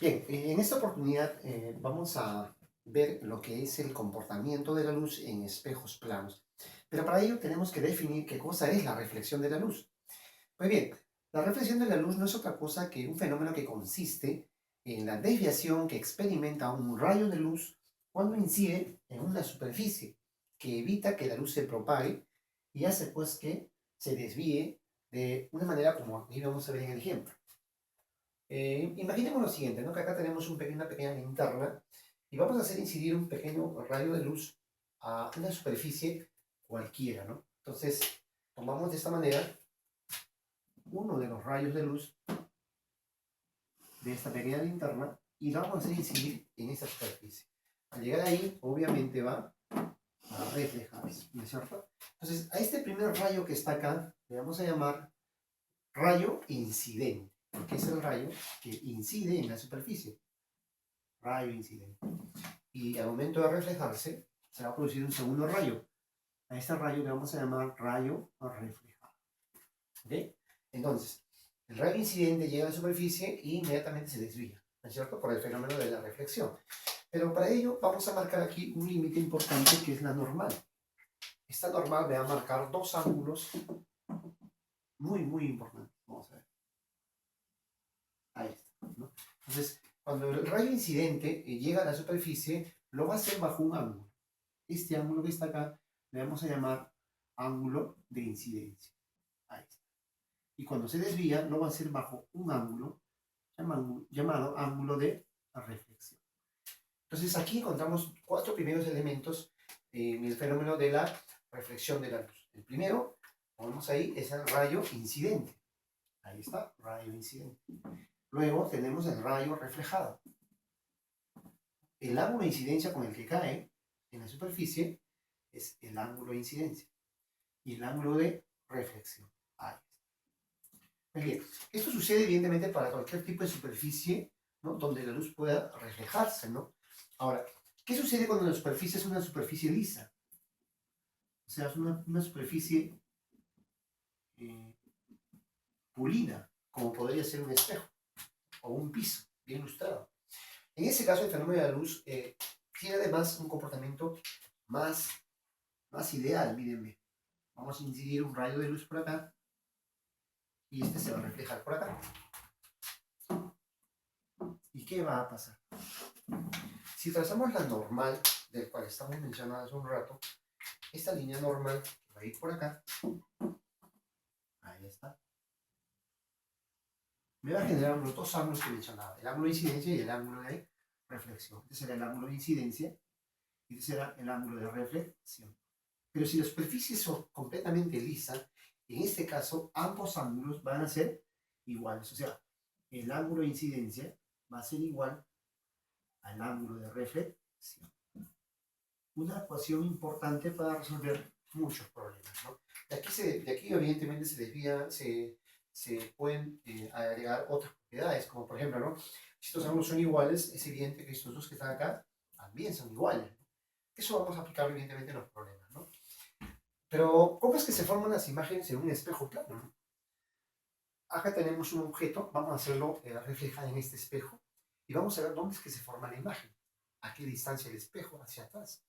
Bien, en esta oportunidad vamos a ver lo que es el comportamiento de la luz en espejos planos. Pero para ello tenemos que definir qué cosa es la reflexión de la luz. Pues bien, la reflexión de la luz no es otra cosa que un fenómeno que consiste en la desviación que experimenta un rayo de luz cuando incide en una superficie, que evita que la luz se propague y hace pues que se desvíe de una manera como aquí vamos a ver en el ejemplo. Imaginemos lo siguiente, ¿no? Que acá tenemos una pequeña linterna y vamos a hacer incidir un pequeño rayo de luz a una superficie cualquiera, ¿no? Entonces, tomamos de esta manera uno de los rayos de luz de esta pequeña linterna y lo vamos a hacer incidir en esa superficie. Al llegar ahí, obviamente va a reflejarse, ¿no es cierto? Entonces, a este primer rayo que está acá le vamos a llamar rayo incidente, porque es el rayo que incide en la superficie. Rayo incidente. Y al momento de reflejarse, se va a producir un segundo rayo. A este rayo le vamos a llamar rayo reflejado. ¿Ok? Entonces, el rayo incidente llega a la superficie e inmediatamente se desvía, ¿no es cierto? Por el fenómeno de la reflexión. Pero para ello vamos a marcar aquí un límite importante que es la normal. Esta normal me va a marcar dos ángulos muy importantes. Vamos a ver. Ahí está, ¿no? Entonces, cuando el rayo incidente llega a la superficie, lo va a hacer bajo un ángulo. Este ángulo que está acá le vamos a llamar ángulo de incidencia. Ahí está. Y cuando se desvía, lo va a hacer bajo un ángulo llamado ángulo de reflexión. Entonces aquí encontramos cuatro primeros elementos en el fenómeno de la reflexión de la luz. El primero, como vemos ahí, es el rayo incidente. Ahí está, rayo incidente. Luego tenemos el rayo reflejado. El ángulo de incidencia con el que cae en la superficie es el ángulo de incidencia. Y el ángulo de reflexión. Ahí está. Muy bien. Esto sucede evidentemente para cualquier tipo de superficie, ¿no? Donde la luz pueda reflejarse, ¿no? Ahora, ¿qué sucede cuando la superficie es una superficie lisa? O sea, es una superficie eh, pulida, como podría ser un espejo o un piso bien lustrado. En ese caso, el fenómeno de la luz tiene además un comportamiento más, más ideal, mírenme. Vamos a incidir un rayo de luz por acá y este se va a reflejar por acá. ¿Y qué va a pasar? Si trazamos la normal, del cual estamos mencionando hace un rato, esta línea normal que va a ir por acá, ahí está, me va a generar los dos ángulos que mencionaba, el ángulo de incidencia y el ángulo de reflexión. Este será el ángulo de incidencia y este será el ángulo de reflexión. Pero si la superficie es completamente lisa, en este caso ambos ángulos van a ser iguales. O sea, el ángulo de incidencia va a ser igual al ángulo de reflexión. Una ecuación importante para resolver muchos problemas, ¿no? De aquí evidentemente se desvía, se pueden agregar otras propiedades, como por ejemplo, ¿no? Si estos ángulos son iguales, es evidente que estos dos que están acá también son iguales, ¿no? Eso vamos a aplicar evidentemente en los problemas, ¿no? Pero, ¿cómo es que se forman las imágenes en un espejo plano, ¿no? Acá tenemos un objeto, vamos a hacerlo reflejar en este espejo y vamos a ver dónde es que se forma la imagen, a qué distancia el espejo hacia atrás.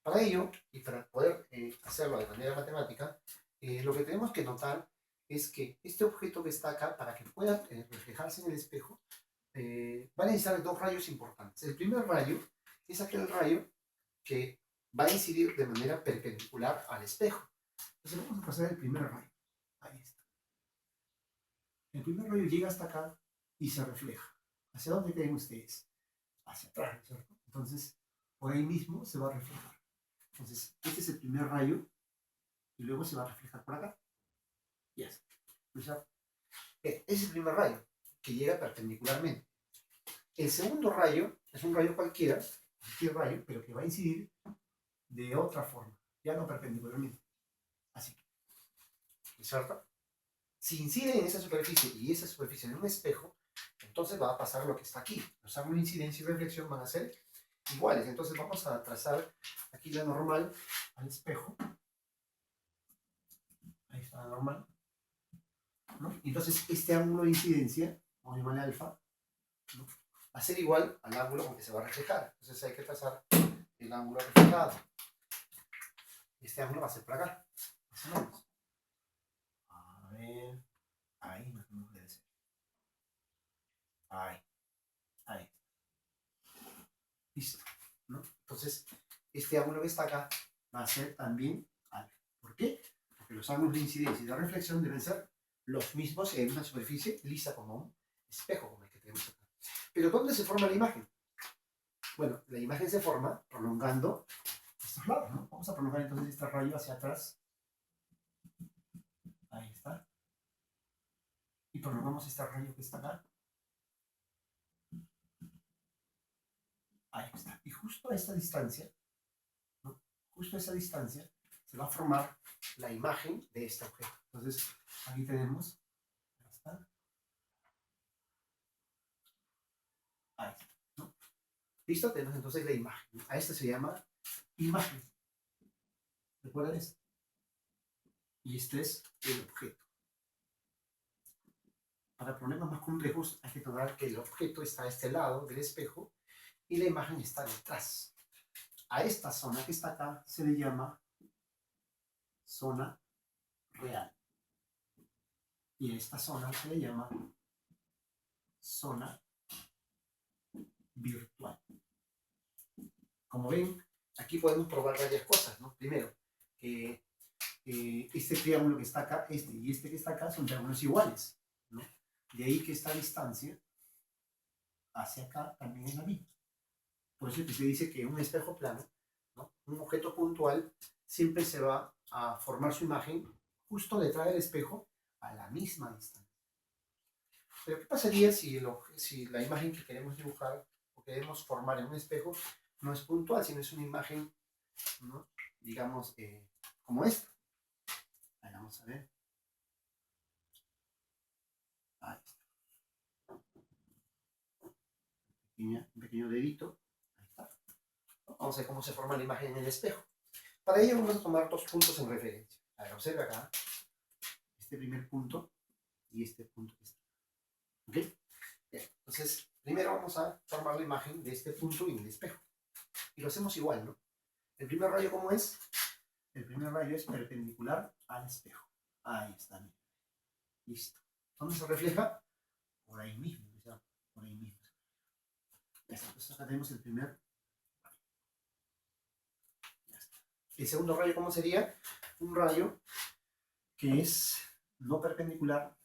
Para ello, y para poder hacerlo de manera matemática, lo que tenemos que notar es que este objeto que está acá, para que pueda reflejarse en el espejo, va a necesitar dos rayos importantes. El primer rayo es aquel rayo que va a incidir de manera perpendicular al espejo. Entonces vamos a pasar el primer rayo. Ahí está. El primer rayo llega hasta acá y se refleja. ¿Hacia dónde creen ustedes? Hacia atrás, ¿cierto? Entonces, por ahí mismo se va a reflejar. Entonces, este es el primer rayo y luego se va a reflejar por acá. Y así. Ese es el primer rayo que llega perpendicularmente. El segundo rayo es un rayo cualquiera, cualquier rayo, pero que va a incidir de otra forma, ya no perpendicularmente. Así. ¿Cierto? Si incide en esa superficie y esa superficie en un espejo, entonces va a pasar lo que está aquí. Los ángulos de incidencia y reflexión van a ser iguales. Entonces vamos a trazar aquí la normal al espejo. Ahí está la normal, ¿no? Entonces este ángulo de incidencia, vamos a llamarle alfa, ¿no? a ser igual al ángulo con que se va a reflejar. Entonces hay que trazar el ángulo reflejado. Este ángulo va a ser por acá, más o menos. A ver, ahí más o menos debe ser. Ahí. Listo, ¿no? Entonces, este ángulo que está acá va a ser también alfa. ¿Por qué? Porque los ángulos de incidencia y de reflexión deben ser los mismos en una superficie lisa como un espejo, como el que tenemos acá. Pero ¿dónde se forma la imagen? Bueno, la imagen se forma prolongando estos lados, ¿no? Vamos a prolongar entonces este rayo hacia atrás. Ahí está. Y prolongamos este rayo que está acá. Ahí está. Y justo a esta distancia, ¿no? Justo a esa distancia se va a formar la imagen de este objeto. Entonces, aquí tenemos, ahí está, ahí está, ¿no? Listo, tenemos entonces la imagen. A esta se llama imagen. ¿Recuerdan esto? Y este es el objeto. Para problemas más complejos hay que tomar que el objeto está a este lado del espejo y la imagen está detrás. A esta zona que está acá se le llama zona real. Y a esta zona se le llama zona virtual. Como ven, aquí podemos probar varias cosas, ¿no? Primero, que este triángulo que está acá, este y este que está acá, son triángulos iguales, ¿no? De ahí que esta distancia hacia acá también es la misma. Por eso que se dice que un espejo plano, ¿no? Un objeto puntual, siempre se va a formar su imagen justo detrás del espejo a la misma distancia. Pero ¿qué pasaría si la imagen que queremos dibujar o queremos formar en un espejo no es puntual, sino es una imagen, ¿no? Digamos, como esta? Ahí vamos a ver. Ahí está. Un pequeño dedito. Ahí está. Vamos a ver cómo se forma la imagen en el espejo. Para ello vamos a tomar dos puntos en referencia. A ver, observa acá. Este primer punto y este punto que está. ¿Ok? Bien. Entonces, primero vamos a formar la imagen de este punto en el espejo. Y lo hacemos igual, ¿no? El primer rayo, ¿cómo es? El primer rayo es perpendicular al espejo. Ahí está. Listo. ¿Dónde se refleja? Por ahí mismo. ¿Ya? Por ahí mismo. Entonces acá tenemos el primer rayo. Ya está. El segundo rayo, ¿cómo sería? Un rayo que es no perpendicular.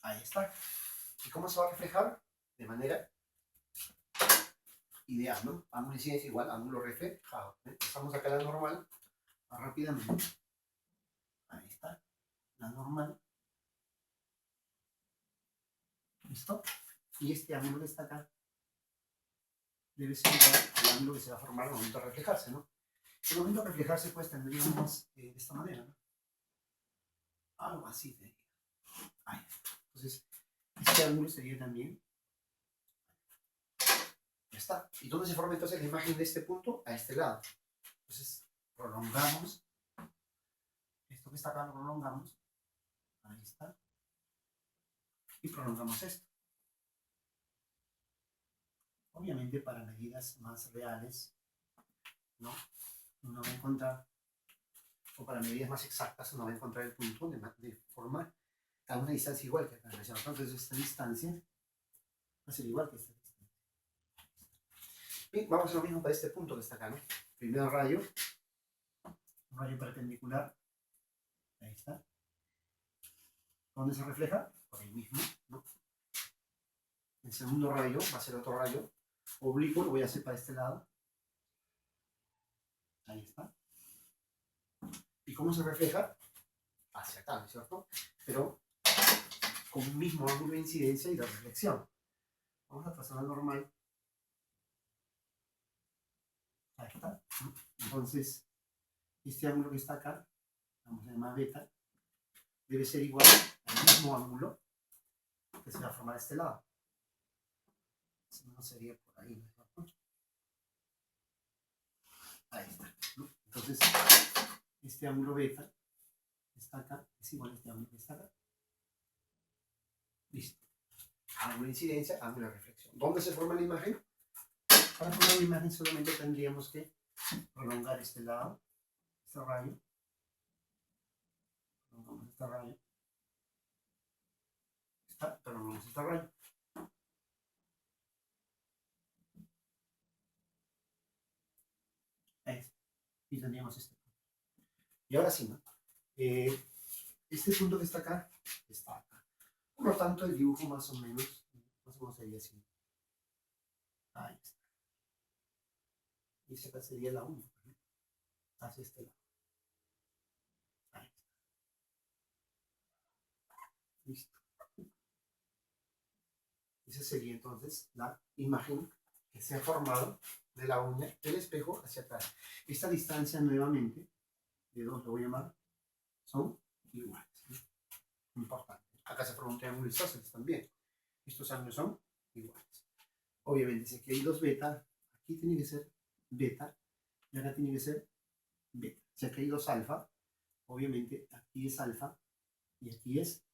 Ahí está. ¿Y cómo se va a reflejar? De manera ideal, ¿no? Ángulo de incidencia igual ángulo reflejado. Pasamos acá a la normal rápidamente. Ahí está. La normal. ¿Listo? Y este ángulo que está acá debe ser igual al ángulo que se va a formar al momento de reflejarse, ¿no? El momento de reflejarse, pues tendríamos de esta manera, ¿no? Algo así. Ahí. Entonces, este ángulo sería también. Ya está. ¿Y dónde se forma entonces la imagen de este punto? A este lado. Entonces, prolongamos. Esto que está acá lo prolongamos. Ahí está. Y prolongamos esto. Obviamente para medidas más reales, ¿no? Uno va a encontrar, o para medidas más exactas, uno va a encontrar el punto de forma a una distancia igual que acá. Entonces esta distancia va a ser igual que esta distancia. Bien, vamos a hacer lo mismo para este punto que está acá, ¿no? Primer rayo, un rayo perpendicular. Ahí está. ¿Dónde se refleja? Por ahí mismo, ¿no? El segundo rayo va a ser otro rayo oblicuo, lo voy a hacer para este lado. Ahí está. ¿Y cómo se refleja? Hacia acá, ¿no es cierto? Pero con un mismo ángulo de incidencia y de reflexión. Vamos a trazar la normal. Ahí está. Entonces, este ángulo que está acá, vamos a llamar beta, debe ser igual al mismo ángulo que se va a formar a este lado. Si no, sería por ahí, ¿no es cierto? Ahí está, ¿no? Entonces, este ángulo beta que está acá es igual a este ángulo que está acá. Listo. ángulo de incidencia, ángulo de reflexión. ¿Dónde se forma la imagen? Para formar la imagen solamente tendríamos que prolongar este lado, este rayo. Prolongamos este rayo. Prolongamos este rayo. Ahí está. Y tendríamos este punto. Y ahora sí, ¿no? Este punto que está acá, está acá. Por lo tanto, el dibujo más o menos sería así. Ahí está. Y esta acá sería la 1. Hacia este lado. Ahí está. Listo. Esa sería entonces la imagen que se ha formado de la uña del espejo hacia atrás. Esta distancia nuevamente, de 2 lo voy a llamar, son iguales. ¿Sí? Importante. Acá se forma un triángulo isósceles también. Estos ángulos son iguales. Obviamente, si aquí hay 2 beta, aquí tiene que ser beta y acá tiene que ser beta. Si aquí hay 2 alfa, obviamente aquí es alfa y aquí es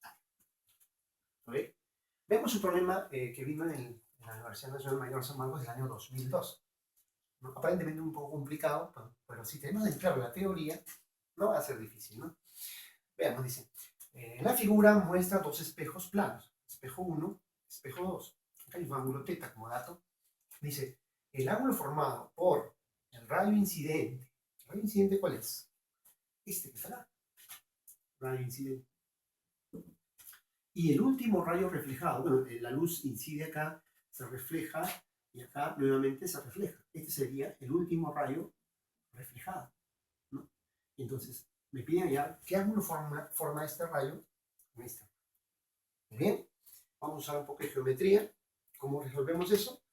alfa. ¿Okay? Vemos un problema que vino en la Universidad Nacional Mayor de San Marcos del año 2002. ¿No? Aparentemente un poco complicado, pero si tenemos en claro la teoría, no va a ser difícil, ¿no? Veamos, dice, la figura muestra 2 espejos planos, espejo 1, espejo 2. Acá hay un ángulo teta como dato. Dice, el ángulo formado por el rayo incidente. ¿El rayo incidente cuál es? Este que está acá. Rayo incidente. Y el último rayo reflejado, bueno, la luz incide acá, se refleja y acá nuevamente se refleja. Este sería el último rayo reflejado, ¿no? Entonces, me piden hallar qué ángulo forma este rayo con este. Muy bien, vamos a usar un poco de geometría. ¿Cómo resolvemos eso?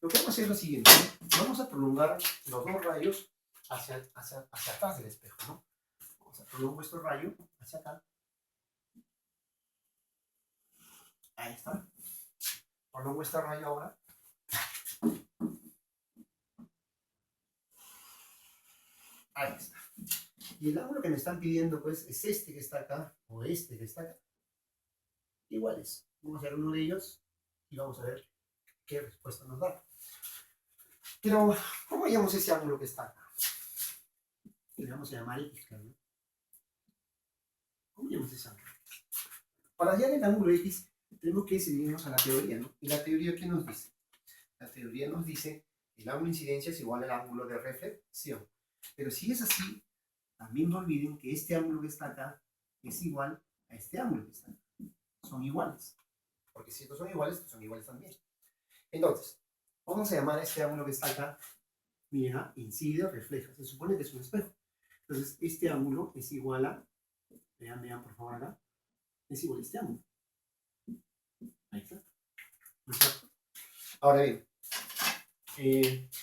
Lo que vamos a hacer es lo siguiente, ¿no? Vamos a prolongar los 2 rayos hacia atrás del espejo, ¿no? Vamos a prolongar este rayo hacia acá. Ahí está. Prolongo este rayo ahora. Ahí está. Y el ángulo que me están pidiendo, pues, es este que está acá, o este que está acá. Iguales. Vamos a hacer uno de ellos y vamos a ver qué respuesta nos da. Pero, ¿cómo llamamos ese ángulo que está acá? Le vamos a llamar X, ¿no? ¿Cómo llamamos ese ángulo? Para hallar el ángulo X, tenemos que seguirnos a la teoría, ¿no? ¿Y la teoría qué nos dice? La teoría nos dice que el ángulo de incidencia es igual al ángulo de reflexión. Pero si es así, también no olviden que este ángulo que está acá es igual a este ángulo que está acá. Son iguales. Porque si estos son iguales también. Entonces, vamos a llamar a este ángulo que está acá, mira, incide, refleja. Se supone que es un espejo. Entonces, este ángulo es igual a, vean por favor acá, es igual a este ángulo. Ahí está. ¿No es cierto? Ahora bien,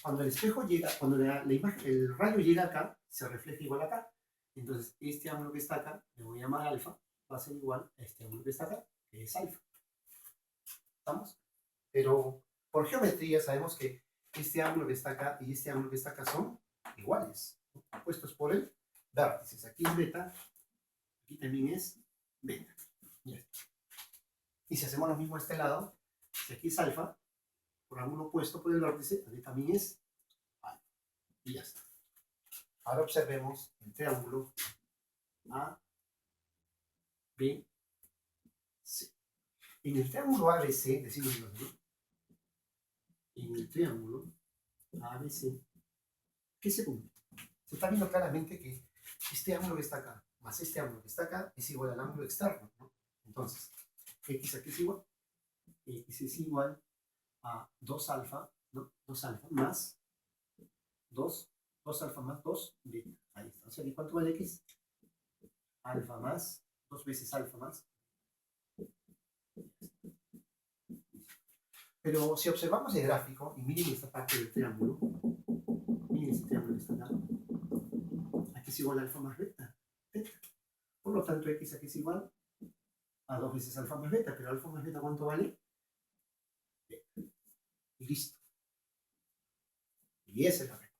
cuando el espejo llega, cuando el rayo llega acá, se refleja igual acá. Entonces, este ángulo que está acá, le voy a llamar alfa, va a ser igual a este ángulo que está acá, que es alfa. ¿Estamos? Pero por geometría sabemos que este ángulo que está acá y este ángulo que está acá son iguales, ¿no? Puestos por el vértice. Aquí es beta, aquí también es beta. Y si hacemos lo mismo a este lado, si aquí es alfa, por ángulo opuesto por el vértice, aquí también es alfa. Y ya está. Ahora observemos el triángulo A, B, C. En el triángulo ABC, decimos ¿no? En el triángulo ABC, ¿qué se cumple? Se está viendo claramente que este ángulo que está acá más este ángulo que está acá es igual al ángulo externo, ¿no? Entonces, X aquí es igual. X es igual a 2 alfa, ¿no? 2 alfa más 2 alfa más 2 beta. Ahí está. O sea, ¿y cuánto vale X? Alfa más 2 veces alfa más. Pero si observamos el gráfico, y miren esta parte del triángulo, miren este triángulo que está acá, aquí es igual a alfa más beta. Por lo tanto, X aquí es igual a 2 veces alfa más beta, pero alfa más beta ¿cuánto vale? Beta. Y listo. Y esa es la respuesta.